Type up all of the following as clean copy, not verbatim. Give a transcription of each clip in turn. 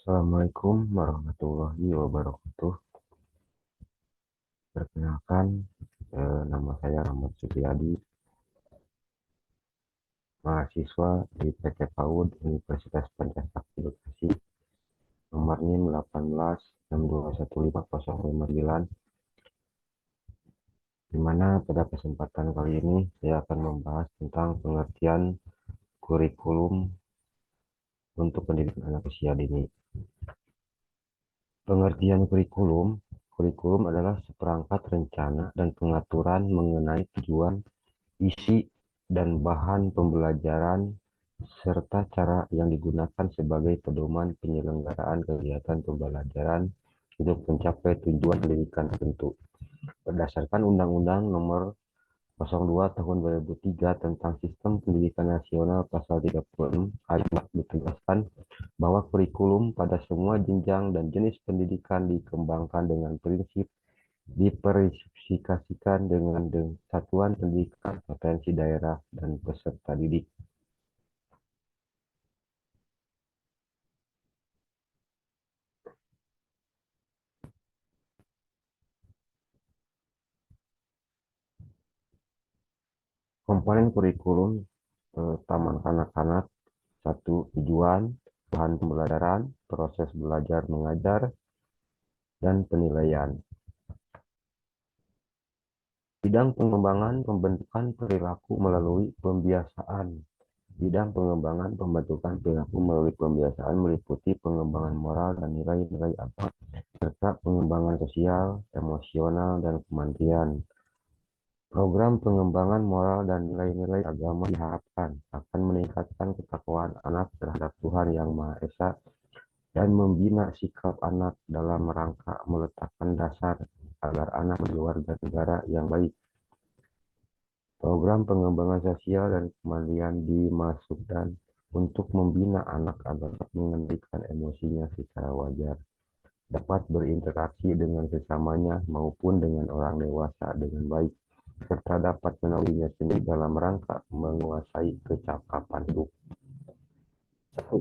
Assalamualaikum warahmatullahi wabarakatuh. Perkenalkan, nama saya Rahmat Supriyadi, mahasiswa di PT PAUD Universitas Pancasila Bekasi, nomor NIM 18621509, di mana pada kesempatan kali ini saya akan membahas tentang pengertian kurikulum untuk pendidikan anak usia dini. Pengertian kurikulum adalah seperangkat rencana dan pengaturan mengenai tujuan, isi, dan bahan pembelajaran, serta cara yang digunakan sebagai pedoman penyelenggaraan kegiatan pembelajaran untuk mencapai tujuan pendidikan tertentu. Berdasarkan Undang-Undang Nomor 02 Tahun 2003 tentang Sistem Pendidikan Nasional Pasal 36 ayat 4 ditegaskan bahwa kurikulum pada semua jenjang dan jenis pendidikan dikembangkan dengan prinsip dipersepsikan dengan satuan pendidikan, potensi daerah, dan peserta didik. Komponen kurikulum Taman Kanak-Kanak: 1. Tujuan, bahan pembelajaran, proses belajar mengajar, dan penilaian. Bidang pengembangan pembentukan perilaku melalui pembiasaan. Bidang pengembangan pembentukan perilaku melalui pembiasaan meliputi pengembangan moral dan nilai-nilai agama, serta pengembangan sosial, emosional, dan kemandirian. Program pengembangan moral dan nilai-nilai agama diharapkan akan meningkatkan ketakwaan anak terhadap Tuhan Yang Maha Esa dan membina sikap anak dalam rangka meletakkan dasar agar anak menjadi warga negara yang baik. Program pengembangan sosial dan kemandirian dimaksudkan untuk membina anak agar mengendalikan emosinya secara wajar, dapat berinteraksi dengan sesamanya maupun dengan orang dewasa dengan baik, serta dapat menaunginya sendiri dalam rangka menguasai kecakapan hidup.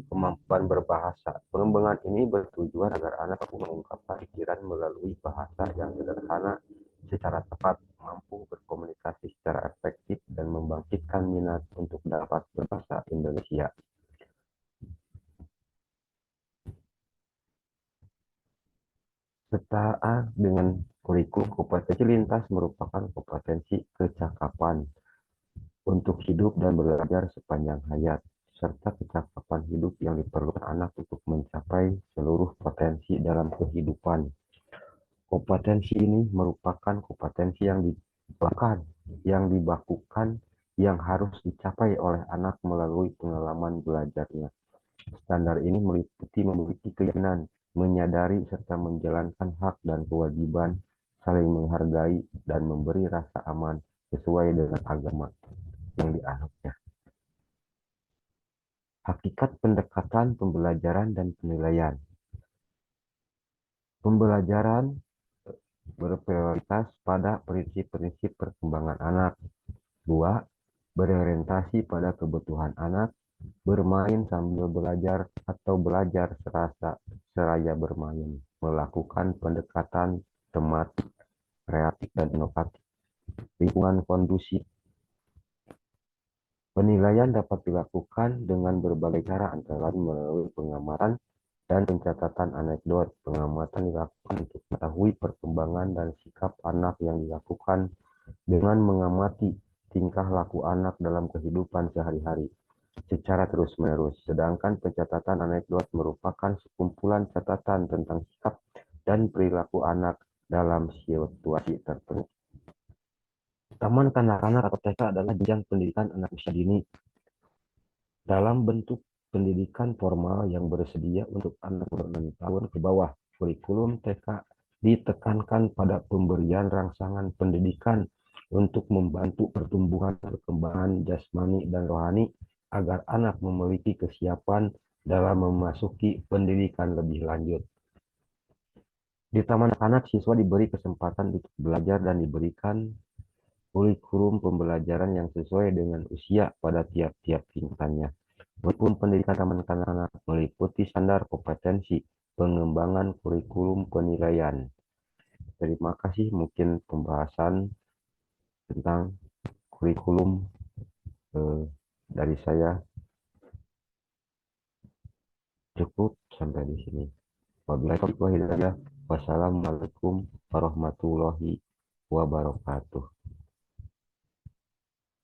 Kemampuan berbahasa. Pengembangan ini bertujuan agar anak mampu mengungkapkan pikiran melalui bahasa yang sederhana secara tepat, mampu berkomunikasi secara efektif, dan membangkitkan minat untuk dapat berbahasa Indonesia. Setara dengan kurikulum, kompetensi lintas merupakan kompetensi kecakapan untuk hidup dan belajar sepanjang hayat, serta kecakapan hidup yang diperlukan anak untuk mencapai seluruh potensi dalam kehidupan. Kompetensi ini merupakan kompetensi yang dibakukan yang harus dicapai oleh anak melalui pengalaman belajarnya. Standar ini meliputi memiliki keyakinan, menyadari serta menjalankan hak dan kewajiban, saling menghargai, dan memberi rasa aman sesuai dengan agama yang dianutnya. Hakikat pendekatan pembelajaran dan penilaian. Pembelajaran berprioritas pada prinsip-prinsip perkembangan anak. 2. Berorientasi pada kebutuhan anak, bermain sambil belajar atau belajar seraya bermain, melakukan pendekatan tematik, kreatif, dan inovatif. Lingkungan kondusif. Penilaian dapat dilakukan dengan berbagai cara, antara lain melalui pengamatan dan pencatatan anekdot. Pengamatan dilakukan untuk mengetahui perkembangan dan sikap anak yang dilakukan dengan mengamati tingkah laku anak dalam kehidupan sehari-hari secara terus-menerus. Sedangkan pencatatan anekdot merupakan sekumpulan catatan tentang sikap dan perilaku anak dalam situasi tertentu. Taman kanak-kanak atau TK adalah jenjang pendidikan anak usia dini dalam bentuk pendidikan formal yang bersedia untuk anak 6 tahun ke bawah. Kurikulum TK ditekankan pada pemberian rangsangan pendidikan untuk membantu pertumbuhan perkembangan jasmani dan rohani agar anak memiliki kesiapan dalam memasuki pendidikan lebih lanjut. Di taman anak, siswa diberi kesempatan untuk belajar dan diberikan kurikulum pembelajaran yang sesuai dengan usia pada tiap-tiap tingkatannya. Kurikulum pendidikan taman kanak-kanak meliputi standar kompetensi, pengembangan kurikulum penilaian. Terima kasih, mungkin pembahasan tentang kurikulum eh, dari saya cukup sampai di sini. Wabillahi taufiq wal hidayah. Wassalamualaikum warahmatullahi wabarakatuh.